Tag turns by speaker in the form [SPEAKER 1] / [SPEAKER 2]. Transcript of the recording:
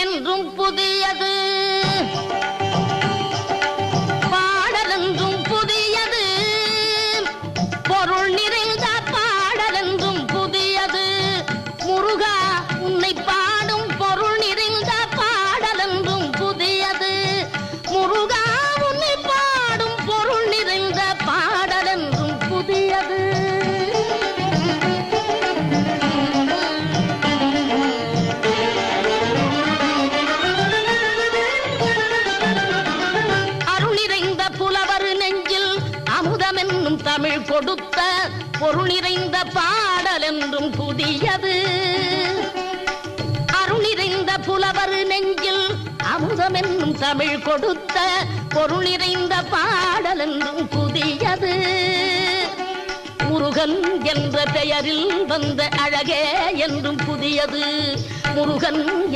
[SPEAKER 1] என்றும் புதியது, பாடலென்றும் புதியது, பொருள் நிறைந்த பாடலென்றும் புதியது. முருகா உன்னை பாடும் பொருள் நிறைந்த பாடலென்றும் புதியது. முருகா உன்னை பாடும் பொருள் நிறைந்த பாடலென்றும் புதியது. அமுதமென்னும் தமிழ் கொடுத்த பொருள் நிறைந்த பாடல் என்றும் புதியது. அருள் நிறைந்த புலவர் நெஞ்சில் அமுதமென்னும் தமிழ் கொடுத்த பொருள் நிறைந்த பாடல் என்றும் புதியது. முருகன் என்ற பெயரில் வந்த அழகே என்றும் புதியது. முருகன்